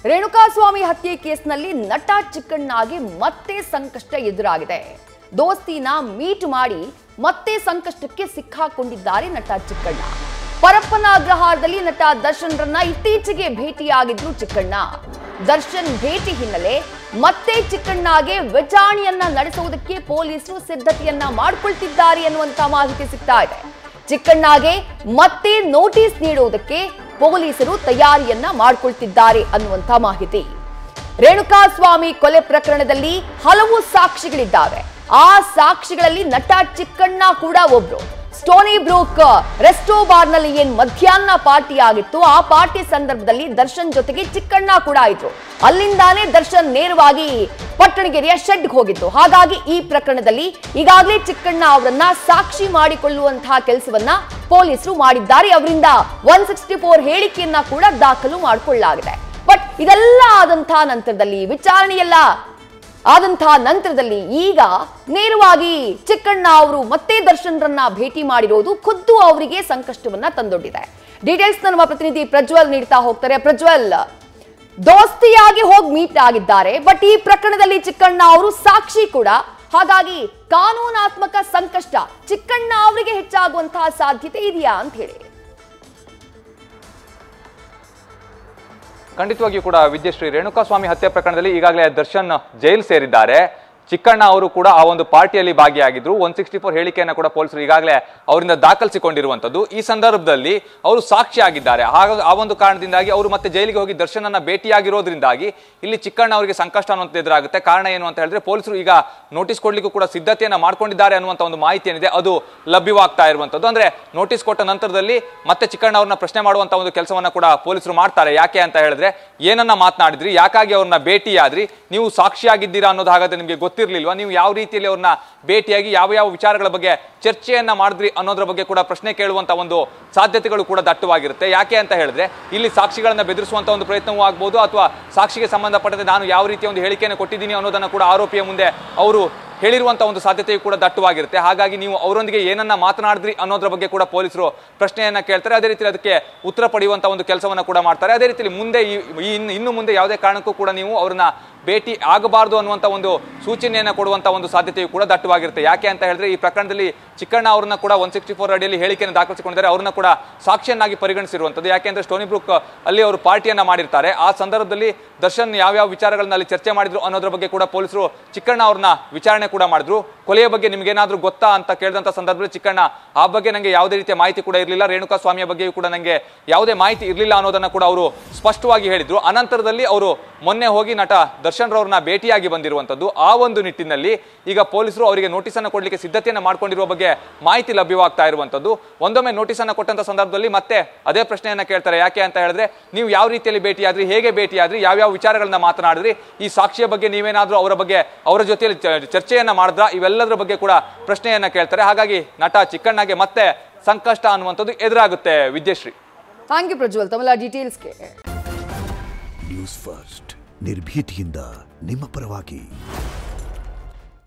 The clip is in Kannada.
ರೇಣುಕಾಸ್ವಾಮಿ ಹತ್ಯೆ ಕೇಸ್ನಲ್ಲಿ ನಟ ಚಿಕ್ಕಣ್ಣಗೆ ಮತ್ತೆ ಸಂಕಷ್ಟ ಎದುರಾಗಿದೆ. ದೋಸ್ತಿನ ಮೀಟ್ ಮಾಡಿ ಮತ್ತೆ ಸಂಕಷ್ಟಕ್ಕೆ ಸಿಕ್ಕಾಕೊಂಡಿದ್ದಾರೆ ನಟ ಚಿಕ್ಕಣ್ಣ. ಪರಪ್ಪನ ಅಗ್ರಹಾರದಲ್ಲಿ ನಟ ದರ್ಶನ್ ರನ್ನ ಇತ್ತೀಚೆಗೆ ಭೇಟಿಯಾಗಿದ್ರು ಚಿಕ್ಕಣ್ಣ. ದರ್ಶನ್ ಭೇಟಿ ಹಿನ್ನೆಲೆ ಮತ್ತೆ ಚಿಕ್ಕಣ್ಣಗೆ ವಿಚಾರಣೆಯನ್ನ ನಡೆಸುವುದಕ್ಕೆ ಪೊಲೀಸರು ಸಿದ್ಧತೆಯನ್ನ ಮಾಡಿಕೊಳ್ತಿದ್ದಾರೆ ಅನ್ನುವಂತ ಮಾಹಿತಿ ಸಿಗ್ತಾ ಇದೆ. ಚಿಕ್ಕಣ್ಣಗೆ ಮತ್ತೆ ನೋಟಿಸ್ ನೀಡುವುದಕ್ಕೆ ಪೊಲೀಸರು ತಯಾರಿಯನ್ನ ಮಾಡಿಕೊಳ್ತಿದ್ದಾರೆ ಅನ್ನುವಂತ ಮಾಹಿತಿ. ರೇಣುಕಾಸ್ವಾಮಿ ಕೊಲೆ ಪ್ರಕರಣದಲ್ಲಿ ಹಲವು ಸಾಕ್ಷಿಗಳಿದ್ದಾವೆ. ಆ ಸಾಕ್ಷಿಗಳಲ್ಲಿ ನಟ ಚಿಕ್ಕಣ್ಣ ಕೂಡ ಒಬ್ರು. ಸ್ಟೋನಿ ಬ್ರೂಕ್ ರೆಸ್ಟೋ ಬಾರ್ನಲ್ಲಿ ಏನ್ ಮಧ್ಯಾಹ್ನ ಪಾರ್ಟಿ ಆಗಿತ್ತು, ಆ ಪಾರ್ಟಿ ಸಂದರ್ಭದಲ್ಲಿ ದರ್ಶನ್ ಜೊತೆಗೆ ಚಿಕ್ಕಣ್ಣ ಕೂಡ ಇದ್ರು. ಅಲ್ಲಿಂದಾನೇ ದರ್ಶನ್ ನೇರವಾಗಿ ಪಟ್ಟಣಗೆರೆಯ ಶೆಡ್ಗೆ ಹೋಗಿತ್ತು. ಹಾಗಾಗಿ ಈ ಪ್ರಕರಣದಲ್ಲಿ ಈಗಾಗಲೇ ಚಿಕ್ಕಣ್ಣ ಅವರನ್ನ ಸಾಕ್ಷಿ ಮಾಡಿಕೊಳ್ಳುವಂತಹ ಕೆಲಸವನ್ನ ಪೊಲೀಸರು ಮಾಡಿದ್ದಾರೆ. ಅವರಿಂದ 164 ಹೇಳಿಕೆಯನ್ನ ಕೂಡ ದಾಖಲು ಮಾಡಿಕೊಳ್ಳಲಾಗಿದೆ. ಬಟ್ ಇದೆಲ್ಲ ಆದಂತಹ ನಂತರದಲ್ಲಿ, ವಿಚಾರಣೆಯೆಲ್ಲ ಆದಂತಹ ನಂತರದಲ್ಲಿ ಈಗ ನೇರವಾಗಿ ಚಿಕ್ಕಣ್ಣ ಅವರು ಮತ್ತೆ ದರ್ಶನ್ ರನ್ನ ಭೇಟಿ ಮಾಡಿರೋದು ಖುದ್ದು ಅವರಿಗೆ ಸಂಕಷ್ಟವನ್ನ ತಂದೊಡ್ಡಿದೆ. ಡೀಟೇಲ್ಸ್ ನಮ್ಮ ಪ್ರತಿನಿಧಿ ಪ್ರಜ್ವಲ್ ನೀಡ್ತಾ ಹೋಗ್ತಾರೆ. ಪ್ರಜ್ವಲ್, ದೋಸ್ತಿಯಾಗಿ ಹೋಗಿ ಮೀಟ್ ಆಗಿದ್ದಾರೆ, ಬಟ್ ಈ ಪ್ರಕರಣದಲ್ಲಿ ಚಿಕ್ಕಣ್ಣ ಅವರು ಸಾಕ್ಷಿ ಕೂಡ. ಹಾಗಾಗಿ ಕಾನೂನಾತ್ಮಕ ಸಂಕಷ್ಟ ಚಿಕ್ಕಣ್ಣ ಅವರಿಗೆ ಹೆಚ್ಚಾಗುವಂತಹ ಸಾಧ್ಯತೆ ಇದೆಯಾ ಅಂತ ಹೇಳಿ? ಖಂಡಿತವಾಗಿಯೂ ಕೂಡ ವಿದ್ಯಶ್ರೀ, ರೇಣುಕಾಸ್ವಾಮಿ ಹತ್ಯೆ ಪ್ರಕರಣದಲ್ಲಿ ಈಗಾಗಲೇ ದರ್ಶನ್ ಜೈಲು ಸೇರಿದ್ದಾರೆ. ಚಿಕ್ಕಣ್ಣ ಅವರು ಕೂಡ ಆ ಒಂದು ಪಾರ್ಟಿಯಲ್ಲಿ ಭಾಗಿಯಾಗಿದ್ರು. 164 ಹೇಳಿಕೆಯನ್ನು ಕೂಡ ಪೊಲೀಸರು ಈಗಾಗಲೇ ಅವರಿಂದ ದಾಖಲಿಸಿಕೊಂಡಿರುವಂತದ್ದು. ಈ ಸಂದರ್ಭದಲ್ಲಿ ಅವರು ಸಾಕ್ಷಿಯಾಗಿದ್ದಾರೆ. ಆ ಒಂದು ಕಾರಣದಿಂದಾಗಿ ಅವರು ಮತ್ತೆ ಜೈಲಿಗೆ ಹೋಗಿ ದರ್ಶನ್ ಅನ್ನ ಭೇಟಿಯಾಗಿರೋದ್ರಿಂದಾಗಿ ಇಲ್ಲಿ ಚಿಕ್ಕಣ್ಣ ಅವರಿಗೆ ಸಂಕಷ್ಟ ಅನ್ನುವಂಥದ್ದು ಎದುರಾಗುತ್ತೆ. ಕಾರಣ ಏನು ಅಂತ ಹೇಳಿದ್ರೆ, ಪೊಲೀಸರು ಈಗ ನೋಟಿಸ್ ಕೊಡ್ಲಿಕ್ಕೂ ಕೂಡ ಸಿದ್ಧತೆಯನ್ನ ಮಾಡ್ಕೊಂಡಿದ್ದಾರೆ ಅನ್ನುವಂಥ ಒಂದು ಮಾಹಿತಿ ಏನಿದೆ ಅದು ಲಭ್ಯವಾಗ್ತಾ ಇರುವಂತದ್ದು. ಅಂದ್ರೆ ನೋಟಿಸ್ ಕೊಟ್ಟ ನಂತರದಲ್ಲಿ ಮತ್ತೆ ಚಿಕ್ಕಣ್ಣ ಅವ್ರನ್ನ ಪ್ರಶ್ನೆ ಮಾಡುವಂತ ಒಂದು ಕೆಲಸವನ್ನ ಕೂಡ ಪೊಲೀಸರು ಮಾಡ್ತಾರೆ. ಯಾಕೆ ಅಂತ ಹೇಳಿದ್ರೆ, ಏನನ್ನ ಮಾತನಾಡಿದ್ರಿ, ಯಾಕಾಗಿ ಅವ್ರನ್ನ ಭೇಟಿಯಾದ್ರಿ, ನೀವು ಸಾಕ್ಷಿಯಾಗಿದ್ದೀರಾ ಅನ್ನೋದು ಹಾಗಾದ್ರೆ ನಿಮಗೆ ಗೊತ್ತಿರ್ಲಿಲ್ವಾ, ನೀವು ಯಾವ ರೀತಿಯಲ್ಲಿ ಅವ್ರನ್ನ ಭೇಟಿಯಾಗಿ ಯಾವ ಯಾವ ವಿಚಾರಗಳ ಬಗ್ಗೆ ಚರ್ಚೆಯನ್ನ ಮಾಡಿದ್ರಿ ಅನ್ನೋದ್ರ ಬಗ್ಗೆ ಕೂಡ ಪ್ರಶ್ನೆ ಕೇಳುವಂತ ಒಂದು ಸಾಧ್ಯತೆಗಳು ಕೂಡ ದಟ್ಟವಾಗಿರುತ್ತೆ. ಯಾಕೆ ಅಂತ ಹೇಳಿದ್ರೆ, ಇಲ್ಲಿ ಸಾಕ್ಷಿಗಳನ್ನ ಬೆದರಿಸುವಂತ ಒಂದು ಪ್ರಯತ್ನವೂ ಆಗ್ಬಹುದು, ಅಥವಾ ಸಾಕ್ಷಿಗೆ ಸಂಬಂಧಪಟ್ಟಂತೆ ನಾನು ಯಾವ ರೀತಿಯ ಒಂದು ಹೇಳಿಕೆಯನ್ನು ಕೊಟ್ಟಿದ್ದೀನಿ ಅನ್ನೋದನ್ನ ಕೂಡ ಆರೋಪಿಯ ಮುಂದೆ ಅವರು ಹೇಳಿರುವಂತಹ ಒಂದು ಸಾಧ್ಯತೆಯು ಕೂಡ ದಟ್ಟವಾಗಿರುತ್ತೆ. ಹಾಗಾಗಿ ನೀವು ಅವರೊಂದಿಗೆ ಏನನ್ನ ಮಾತನಾಡಿದ್ರಿ ಅನ್ನೋದ್ರ ಬಗ್ಗೆ ಕೂಡ ಪೊಲೀಸರು ಪ್ರಶ್ನೆಯನ್ನ ಕೇಳ್ತಾರೆ. ಅದೇ ರೀತಿ ಅದಕ್ಕೆ ಉತ್ತರ ಪಡೆಯುವಂತ ಒಂದು ಕೆಲಸವನ್ನ ಕೂಡ ಮಾಡ್ತಾರೆ. ಅದೇ ರೀತಿಯಲ್ಲಿ ಮುಂದೆ ಇನ್ನು ಮುಂದೆ ಯಾವುದೇ ಕಾರಣಕ್ಕೂ ಕೂಡ ನೀವು ಅವ್ರನ್ನ ಭೇಟಿ ಆಗಬಾರದು ಅನ್ನುವಂತ ಒಂದು ಸೂಚನೆಯನ್ನ ಕೊಡುವಂತ ಒಂದು ಸಾಧ್ಯತೆಯು ಕೂಡ ದಟ್ಟವಾಗಿರುತ್ತೆ. ಯಾಕೆ ಅಂತ ಹೇಳಿದ್ರೆ, ಈ ಪ್ರಕರಣದಲ್ಲಿ ಚಿಕ್ಕಣ್ಣ ಅವ್ರನ್ನ ಕೂಡ 164 ಅಡಿಯಲ್ಲಿ ಹೇಳಿಕೆಯನ್ನು ದಾಖಲಿಸಿಕೊಂಡಿದ್ದಾರೆ. ಅವ್ರನ್ನ ಕೂಡ ಸಾಕ್ಷಿಯನ್ನಾಗಿ ಪರಿಗಣಿಸಿರುವಂತದ್ದು. ಯಾಕೆಂದ್ರೆ ಸ್ಟೋನಿ ಬ್ರೂಕ್ ಅಲ್ಲಿ ಅವರು ಪಾರ್ಟಿಯನ್ನ ಮಾಡಿರ್ತಾರೆ. ಆ ಸಂದರ್ಭದಲ್ಲಿ ದರ್ಶನ್ ಯಾವ್ಯಾವ ವಿಚಾರಗಳನ್ನ ಅಲ್ಲಿ ಚರ್ಚೆ ಮಾಡಿದ್ರು ಅನ್ನೋದ್ರ ಬಗ್ಗೆ ಕೂಡ ಪೊಲೀಸರು ಚಿಕ್ಕಣ್ಣ ಅವ್ರನ್ನ ವಿಚಾರಣೆ ಕೂಡ ಮಾಡಿದ್ರು. ಕೊಲೆಯ ಬಗ್ಗೆ ನಿಮ್ಗೇನಾದ್ರೂ ಗೊತ್ತಾ ಅಂತ ಕೇಳಿದಂತ ಸಂದರ್ಭದಲ್ಲಿ ಚಿಕ್ಕಣ್ಣ ಆ ಬಗ್ಗೆ ನಂಗೆ ಯಾವುದೇ ರೀತಿಯ ಮಾಹಿತಿ ಕೂಡ ಇರಲಿಲ್ಲ, ರೇಣುಕಾಸ್ವಾಮಿಯ ಬಗ್ಗೆಯೂ ಕೂಡ ನಂಗೆ ಯಾವುದೇ ಮಾಹಿತಿ ಇರಲಿಲ್ಲ ಅನ್ನೋದನ್ನ ಕೂಡ ಅವರು ಸ್ಪಷ್ಟವಾಗಿ ಹೇಳಿದ್ರು. ಅನಂತರದಲ್ಲಿ ಅವರು ಮೊನ್ನೆ ಹೋಗಿ ನಟ ದರ್ಶನ್ ರವ್ರನ್ನ ಭೇಟಿಯಾಗಿ ಬಂದಿರುವಂತದ್ದು. ಆ ಒಂದು ನಿಟ್ಟಿನಲ್ಲಿ ಈಗ ಪೊಲೀಸರು ಅವರಿಗೆ ನೋಟಿಸ್ ಅನ್ನು ಕೊಡ್ಲಿಕ್ಕೆ ಸಿದ್ಧತೆಯನ್ನು ಮಾಡ್ಕೊಂಡಿರುವ ಬಗ್ಗೆ ಮಾಹಿತಿ ಲಭ್ಯವಾಗ್ತಾ ಇರುವಂತದ್ದು. ಒಂದೊಮ್ಮೆ ನೋಟಿಸ್ ಅನ್ನು ಕೊಟ್ಟಂತ ಸಂದರ್ಭದಲ್ಲಿ ಮತ್ತೆ ಅದೇ ಪ್ರಶ್ನೆಯನ್ನ ಕೇಳ್ತಾರೆ. ಯಾಕೆ ಅಂತ ಹೇಳಿದ್ರೆ, ನೀವು ಯಾವ ರೀತಿಯಲ್ಲಿ ಭೇಟಿಯಾದ್ರಿ, ಹೇಗೆ ಭೇಟಿಯಾದ್ರಿ, ಯಾವ್ಯಾವ ವಿಚಾರಗಳನ್ನ ಮಾತನಾಡಿದ್ರಿ, ಈ ಸಾಕ್ಷಿಯ ಬಗ್ಗೆ ನೀವೇನಾದ್ರೂ ಅವರ ಜೊತೆಯಲ್ಲಿ ಚರ್ಚೆಯನ್ನ ಮಾಡಿದ್ರ, ಇವೆಲ್ಲದರ ಬಗ್ಗೆ ಕೂಡ ಪ್ರಶ್ನೆಯನ್ನ ಕೇಳ್ತಾರೆ. ಹಾಗಾಗಿ ನಟ ಚಿಕ್ಕಣ್ಣಗೆ ಮತ್ತೆ ಸಂಕಷ್ಟ ಅನ್ನುವಂಥದ್ದು ಎದುರಾಗುತ್ತೆ. ವಿದ್ಯಶ್ರೀ, ಥ್ಯಾಂಕ್ ಯು ಪ್ರಜ್ವಲ್ ತಮ್ಮೆಲ್ಲ ಡೀಟೇಲ್ಸ್ಗೆ. ನ್ಯೂಸ್ ಫಸ್ಟ್ ನಿರ್ಭೀತಿಯಿಂದ ನಿಮ್ಮ ಪರವಾಗಿ.